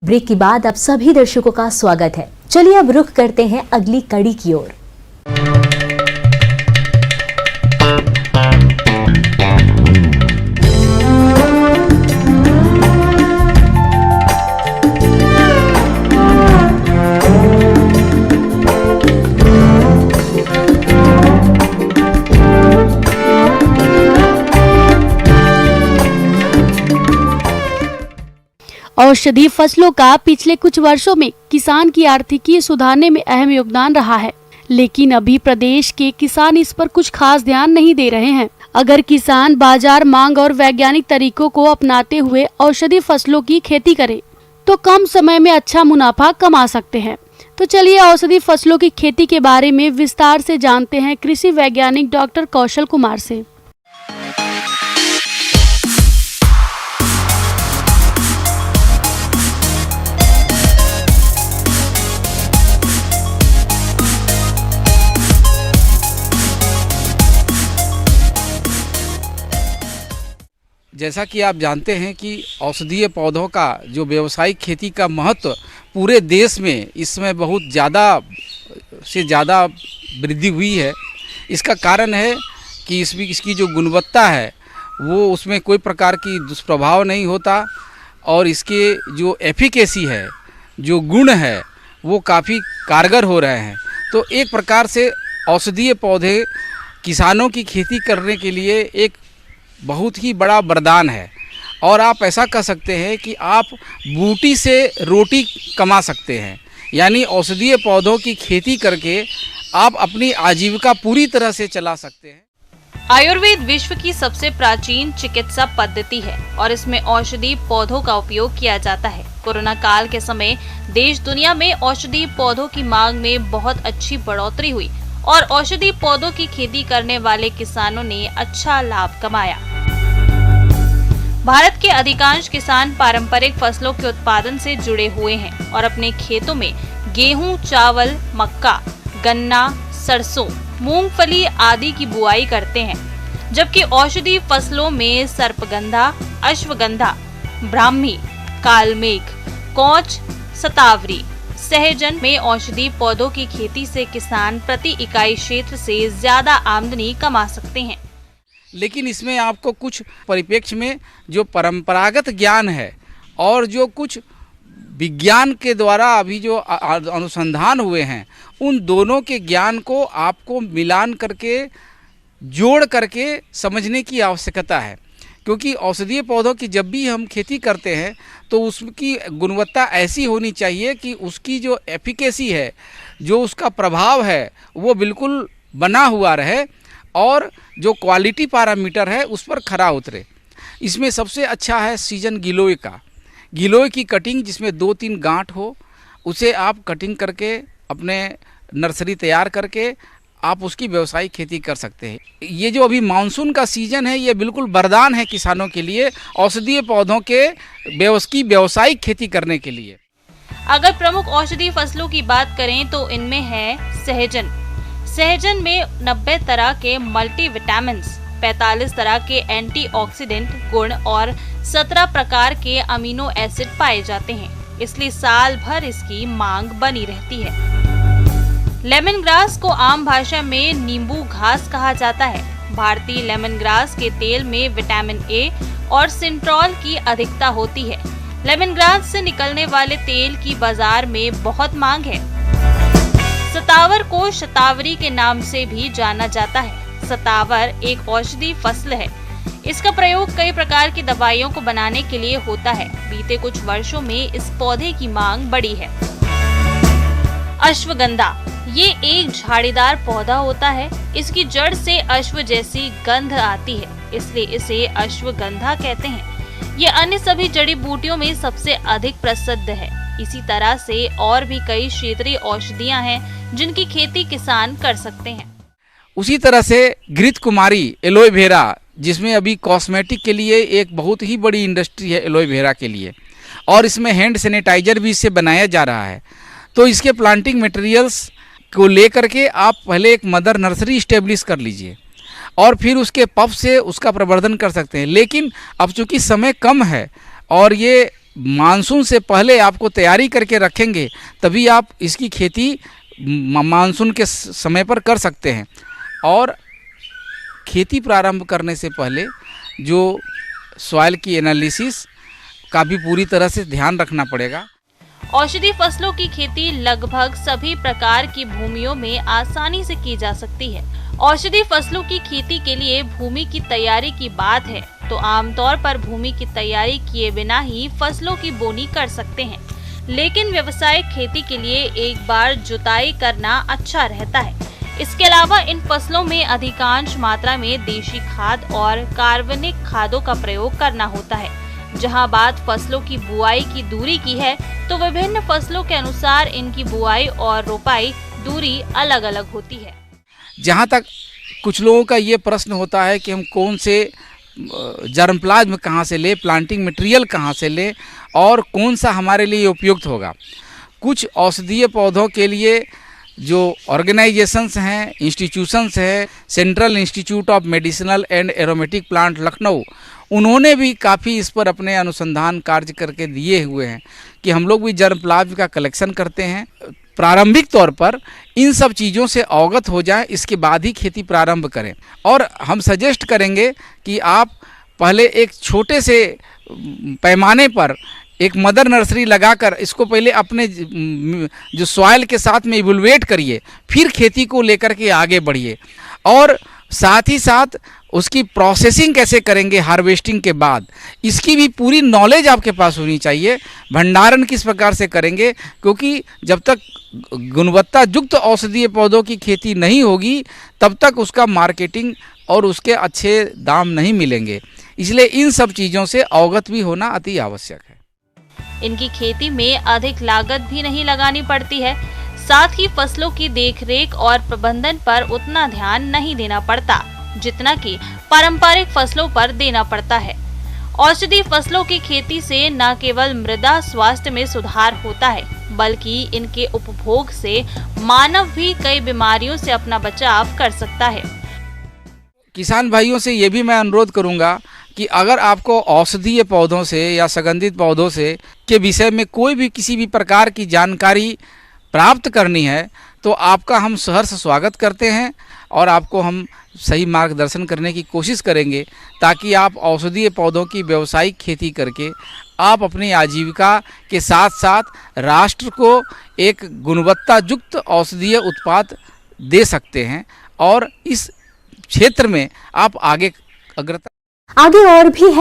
Break के बाद आप सभी दर्शकों का स्वागत है। चलिए अब रुख करते हैं अगली कड़ी की ओर। औषधि फसलों का पिछले कुछ वर्षों में किसान की आर्थिकी सुधारने में अहम योगदान रहा है, लेकिन अभी प्रदेश के किसान इस पर कुछ खास ध्यान नहीं दे रहे हैं। अगर किसान बाजार मांग और वैज्ञानिक तरीकों को अपनाते हुए औषधि फसलों की खेती करें, तो कम समय में अच्छा मुनाफा कमा सकते हैं। तो चलिए औषधि फसलों की खेती के बारे में विस्तार से जानते हैं कृषि वैज्ञानिक डॉक्टर कौशल कुमार से। जैसा कि आप जानते हैं कि औषधीय पौधों का जो व्यावसायिक खेती का महत्व पूरे देश में इस समय बहुत ज़्यादा से ज़्यादा वृद्धि हुई है। इसका कारण है कि इसकी जो गुणवत्ता है वो उसमें कोई प्रकार की दुष्प्रभाव नहीं होता और इसके जो एफिकेसी है, जो गुण है, वो काफ़ी कारगर हो रहे हैं। तो एक प्रकार से औषधीय पौधे किसानों की खेती करने के लिए एक बहुत ही बड़ा वरदान है और आप ऐसा कह सकते हैं कि आप बूटी से रोटी कमा सकते हैं। यानी औषधीय पौधों की खेती करके आप अपनी आजीविका पूरी तरह से चला सकते हैं। आयुर्वेद विश्व की सबसे प्राचीन चिकित्सा पद्धति है और इसमें औषधि पौधों का उपयोग किया जाता है। कोरोना काल के समय देश दुनिया में औषधि पौधों की मांग में बहुत अच्छी बढ़ोतरी हुई और औषधि पौधों की खेती करने वाले किसानों ने अच्छा लाभ कमाया। भारत के अधिकांश किसान पारंपरिक फसलों के उत्पादन से जुड़े हुए हैं और अपने खेतों में गेहूं, चावल, मक्का, गन्ना, सरसों, मूंगफली आदि की बुआई करते हैं, जबकि औषधि फसलों में सर्पगंधा, अश्वगंधा, ब्राह्मी, कालमेघ, कौच, शतावरी, सहजन में औषधि पौधों की खेती से किसान प्रति इकाई क्षेत्र से ज्यादा आमदनी कमा सकते हैं। लेकिन इसमें आपको कुछ परिप्रेक्ष्य में जो परंपरागत ज्ञान है और जो कुछ विज्ञान के द्वारा अभी जो अनुसंधान हुए हैं, उन दोनों के ज्ञान को आपको मिलान करके जोड़ करके समझने की आवश्यकता है। क्योंकि औषधीय पौधों की जब भी हम खेती करते हैं तो उसकी गुणवत्ता ऐसी होनी चाहिए कि उसकी जो एफिकेसी है, जो उसका प्रभाव है, वो बिल्कुल बना हुआ रहे और जो क्वालिटी पैरामीटर है उस पर खरा उतरे। इसमें सबसे अच्छा है सीजन गिलोय का। गिलोय की कटिंग जिसमें 2-3 गांठ हो, उसे आप कटिंग करके अपने नर्सरी तैयार करके आप उसकी व्यावसायिक खेती कर सकते हैं। ये जो अभी मानसून का सीजन है, ये बिल्कुल वरदान है किसानों के लिए औषधीय पौधों के व्यावसायिक खेती करने के लिए। अगर प्रमुख औषधि फसलों की बात करें तो इनमें है सहजन। सहजन में 90 तरह के मल्टीविटामिन्स, 45 तरह के एंटीऑक्सीडेंट गुण और 17 प्रकार के अमीनो एसिड पाए जाते हैं, इसलिए साल भर इसकी मांग बनी रहती है। लेमन ग्रास को आम भाषा में नींबू घास कहा जाता है। भारतीय लेमन ग्रास के तेल में विटामिन ए और सिंट्रोल की अधिकता होती है। लेमन ग्रास से निकलने वाले तेल की बाजार में बहुत मांग है। शतावर को शतावरी के नाम से भी जाना जाता है। शतावर एक औषधि फसल है। इसका प्रयोग कई प्रकार की दवाइयों को बनाने के लिए होता है। बीते कुछ वर्षों में इस पौधे की मांग बढ़ी है। अश्वगंधा, ये एक झाड़ीदार पौधा होता है। इसकी जड़ से अश्व जैसी गंध आती है, इसलिए इसे अश्वगंधा कहते हैं। ये अन्य सभी जड़ी बूटियों में सबसे अधिक प्रसिद्ध है। इसी तरह से और भी कई क्षेत्रीय औषधियां हैं जिनकी खेती किसान कर सकते हैं। उसी तरह से घृत कुमारी एलोवेरा, जिसमें अभी कॉस्मेटिक के लिए एक बहुत ही बड़ी इंडस्ट्री है एलोवेरा के लिए, और इसमें हैंड सैनिटाइजर भी इससे बनाया जा रहा है। तो इसके प्लांटिंग मटेरियल्स को लेकर के आप पहले एक मदर नर्सरी इस्टेब्लिश कर लीजिए और फिर उसके पप से उसका प्रवर्धन कर सकते हैं। लेकिन अब चूंकि समय कम है और ये मानसून से पहले आपको तैयारी करके रखेंगे तभी आप इसकी खेती मानसून के समय पर कर सकते हैं। और खेती प्रारंभ करने से पहले जो सॉइल की एनालिसिस का भी पूरी तरह से ध्यान रखना पड़ेगा। औषधि फसलों की खेती लगभग सभी प्रकार की भूमियों में आसानी से की जा सकती है। औषधि फसलों की खेती के लिए भूमि की तैयारी की बात है तो आमतौर पर भूमि की तैयारी किए बिना ही फसलों की बोनी कर सकते हैं, लेकिन व्यावसायिक खेती के लिए एक बार जुताई करना अच्छा रहता है। इसके अलावा इन फसलों में अधिकांश मात्रा में देशी खाद और कार्बनिक खादों का प्रयोग करना होता है। जहां बात फसलों की बुआई की दूरी की है तो विभिन्न फसलों के अनुसार इनकी बुआई और रोपाई दूरी अलग अलग होती है। जहाँ तक कुछ लोगों का ये प्रश्न होता है कि हम कौन से जर्मप्लाज्म कहाँ से लें, प्लांटिंग मटेरियल कहाँ से लें और कौन सा हमारे लिए उपयुक्त होगा। कुछ औषधीय पौधों के लिए जो ऑर्गेनाइजेशंस हैं, इंस्टीट्यूशंस हैं, central institute of medicinal and aromatic plant Lucknow, उन्होंने भी काफ़ी इस पर अपने अनुसंधान कार्य करके दिए हुए हैं कि हम लोग भी जर्मप्लाज्म का कलेक्शन करते हैं। प्रारंभिक तौर पर इन सब चीज़ों से अवगत हो जाएं, इसके बाद ही खेती प्रारंभ करें। और हम सजेस्ट करेंगे कि आप पहले एक छोटे से पैमाने पर एक मदर नर्सरी लगाकर इसको पहले अपने जो सॉइल के साथ में इवैल्यूएट करिए, फिर खेती को लेकर के आगे बढ़िए। और साथ ही साथ उसकी प्रोसेसिंग कैसे करेंगे हार्वेस्टिंग के बाद, इसकी भी पूरी नॉलेज आपके पास होनी चाहिए। भंडारण किस प्रकार से करेंगे, क्योंकि जब तक गुणवत्ता युक्त औषधीय पौधों की खेती नहीं होगी तब तक उसका मार्केटिंग और उसके अच्छे दाम नहीं मिलेंगे। इसलिए इन सब चीज़ों से अवगत भी होना अति आवश्यक है। इनकी खेती में अधिक लागत भी नहीं लगानी पड़ती है, साथ ही फसलों की देखरेख और प्रबंधन पर उतना ध्यान नहीं देना पड़ता जितना कि पारंपरिक फसलों पर देना पड़ता है। औषधि फसलों की खेती से न केवल मृदा स्वास्थ्य में सुधार होता है बल्कि इनके उपभोग से मानव भी कई बीमारियों से अपना बचाव कर सकता है। किसान भाइयों से ये भी मैं अनुरोध करूंगा कि अगर आपको औषधीय पौधों से या सुगंधित पौधों से के विषय में कोई भी किसी भी प्रकार की जानकारी प्राप्त करनी है तो आपका हम सहर्ष स्वागत करते हैं और आपको हम सही मार्गदर्शन करने की कोशिश करेंगे ताकि आप औषधीय पौधों की व्यावसायिक खेती करके आप अपनी आजीविका के साथ साथ राष्ट्र को एक गुणवत्ता युक्त औषधीय उत्पाद दे सकते हैं और इस क्षेत्र में आप आगे अग्रता आगे और भी है।